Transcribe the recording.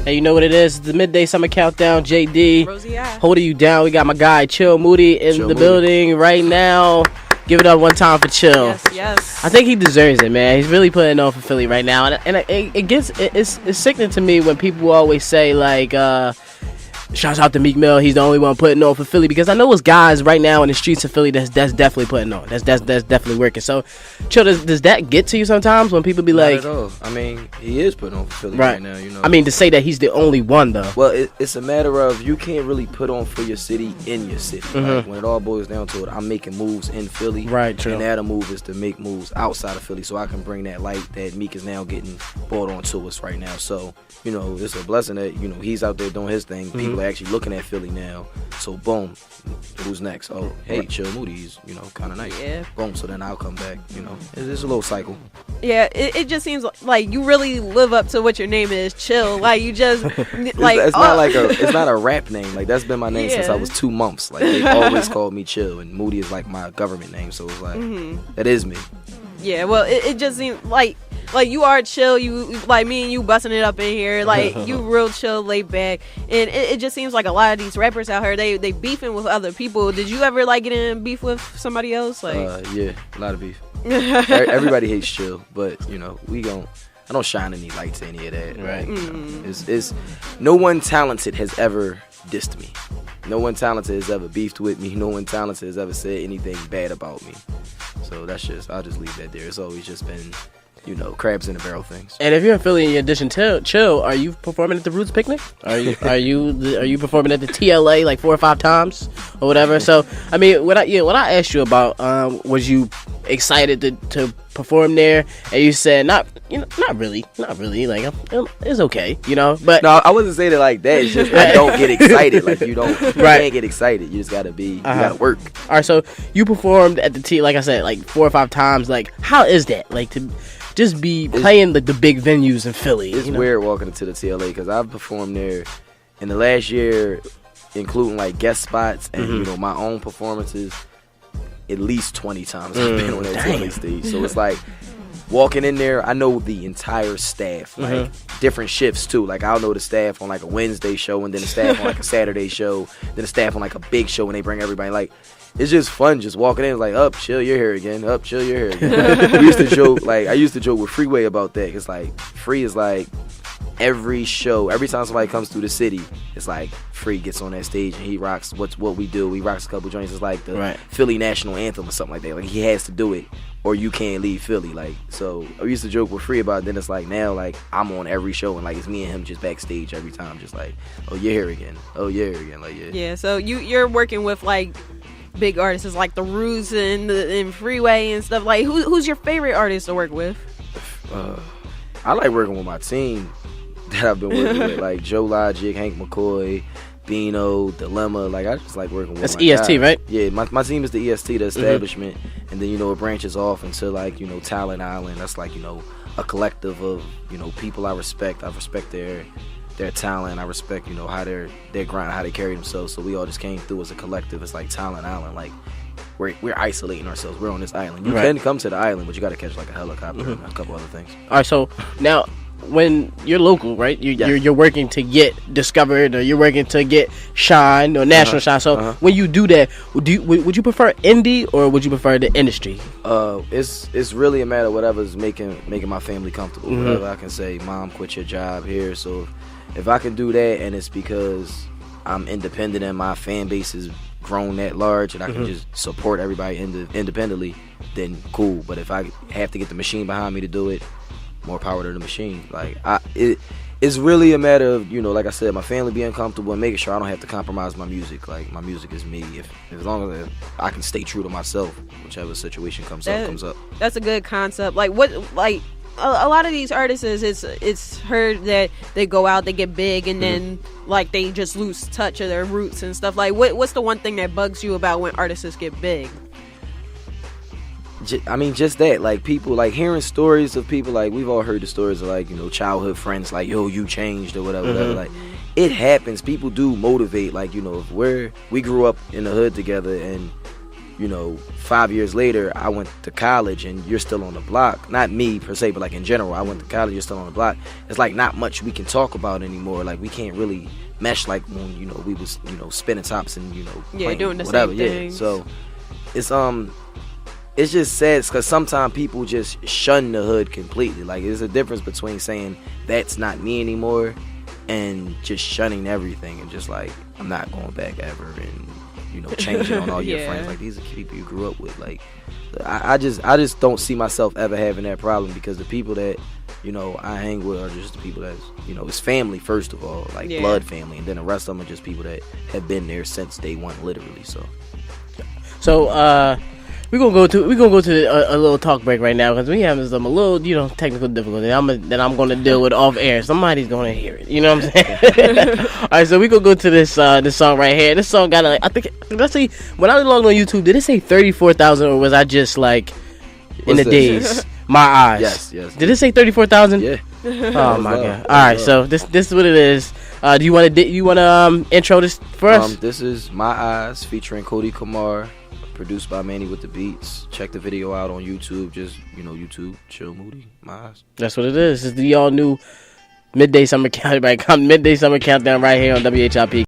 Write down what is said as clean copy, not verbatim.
Hey, you know what it is? It's the Midday Summer Countdown. JD, Rosie, holding you down. We got my guy Chill Moody in the building right now. Give it up one time for Chill. Yes. I think he deserves it, man. He's really putting on for Philly right now, and it's sickening to me when people always say like, shouts out to Meek Mill. He's the only one putting on for Philly, because I know it's guys right now in the streets of Philly that's definitely putting on. That's definitely working. So, Chill, does that get to you sometimes when people be like, not at all. I mean, he is putting on for Philly right now. You know. I mean, to say that he's the only one though. Well, it's a matter of you can't really put on for your city in your city. Mm-hmm. Like, when it all boils down to it, I'm making moves in Philly. Right. True. And that move is to make moves outside of Philly, so I can bring that light that Meek is now getting brought on to us right now. So, you know, it's a blessing that, you know, he's out there doing his thing. Mm-hmm. People are actually looking at Philly now. So boom, who's next? Oh, hey, Chill Moody's, you know, kind of nice. Yeah. Boom. So then I'll come back. You know, it's a little cycle. Yeah, it just seems like you really live up to what your name is, Chill. Like you just like it's not a rap name. Like that's been my name since I was 2 months. Like they always called me Chill, and Moody is like my government name. So it's like that is me. Yeah, well, it just seems like you are chill. You like me and you busting it up in here. Like you real chill, laid back, and it just seems like a lot of these rappers out here they beefing with other people. Did you ever like get in beef with somebody else? Like yeah, a lot of beef. Everybody hates Chill, but you know I don't shine any lights to any of that. Right? You know, it's no one talented has ever dissed me. No one talented has ever beefed with me. No one talented has ever said anything bad about me. So I'll just leave that there. It's always just been, you know, crabs in a barrel things. And if you're in Philly, in addition to Chill, are you performing at the Roots Picnic? Are you performing at the TLA like 4 or 5 times or whatever? So I mean, what I asked you about, was you excited to perform there? And you said not really. Like it's okay, you know. But no, I wasn't saying it like that. It's just I don't get excited. Like you can't get excited. You just gotta you gotta work. All right, so you performed at the like I said, like 4 or 5 times. Like how is that? Like to just be playing the big venues in Philly. It's weird walking into the TLA because I've performed there in the last year, including like guest spots and you know my own performances. At least 20 times I've been on that TLA stage. So it's like walking in there, I know the entire staff, like different shifts too. Like I'll know the staff on like a Wednesday show, and then the staff on like a Saturday show, then the staff on like a big show when they bring everybody. Like it's just fun just walking in. It's like, up, Chill, you're here again. Up, Chill, you're here again. Like, I used to joke with Freeway about that. It's like Free is like every show, every time somebody comes through the city, it's like Free gets on that stage and he rocks what we do. He rocks a couple joints. It's like the Philly national anthem or something like that. Like he has to do it or you can't leave Philly. Like, so I used to joke with Free about it. Then it's like now, like I'm on every show and like it's me and him just backstage every time, just like, oh, you're here again. Oh, you're here again. Like, yeah. Yeah. So you're working with like big artists like the Roots and Freeway and stuff. Like who's your favorite artist to work with? I like working with my team that I've been working with, like Joe Logic, Hank McCoy, Bino, Dilemma. Like I just like working with. That's my EST, guys. right? Yeah, my team is the EST, the establishment, and then you know it branches off into like, you know, Talent Island. That's like, you know, a collective of, you know, people I respect. I respect their talent. I respect, you know, how their grind, how they carry themselves. So we all just came through as a collective. It's like Talent Island. Like we're isolating ourselves. We're on this island. You can come to the island, but you got to catch like a helicopter and a couple other things. All right, so now when you're local, right? You're working to get discovered, or you're working to get shine or national shine. So when you do that, would you prefer indie or would you prefer the industry? It's really a matter of whatever's making my family comfortable. Whatever I can say, Mom, quit your job here. So if I can do that, and it's because I'm independent and my fan base is grown that large, and I can just support everybody independently, then cool. But if I have to get the machine behind me to do it, more power to the machine. Like it's really a matter of, you know, like I said, my family being comfortable and making sure I don't have to compromise my music. Like my music is me. As long as I can stay true to myself, whichever situation comes up. That's a good concept. Like what, like a lot of these artists, it's heard that they go out, they get big, and then like they just lose touch of their roots and stuff. Like what's the one thing that bugs you about when artists get big? I mean, just that, like people, like hearing stories of people, like we've all heard the stories of like, you know, childhood friends, like, yo, you changed or whatever. Like it happens. People do motivate, like, you know, if we grew up in the hood together, and 5 years later, I went to college and you're still on the block. Not me per se, but like in general, I went to college, you're still on the block. It's like not much we can talk about anymore. Like we can't really mesh like when we was spinning tops and doing the whatever. same things. So it's just sad because sometimes people just shun the hood completely. Like there's a difference between saying that's not me anymore and just shunning everything and just like I'm not going back ever and changing on all your friends. Like these are people you grew up with. Like I just don't see myself ever having that problem because the people that I hang with are just the people that's it's family first of all, like blood family, and then the rest of them are just people that have been there since day one, literally. So we're gonna go to a little talk break right now because we have some a little technical difficulty that I'm gonna deal with off air. Somebody's gonna hear it. You know what I'm saying? All right, so we gonna go to this song right here. This song got I think let's see, when I logged on YouTube, did it say 34,000 or was I just like in the days? My eyes. Yes. Did it say 34,000? Yeah. Oh my god. All right, so this is what it is. Do you want to intro this for us? This is My Eyes featuring Cody Kumar, produced by Manny with the beats. Check the video out on YouTube. Just YouTube, Chill Moody, My Eyes. That's what it is. It's the all new midday summer countdown right here on W.H.I.P.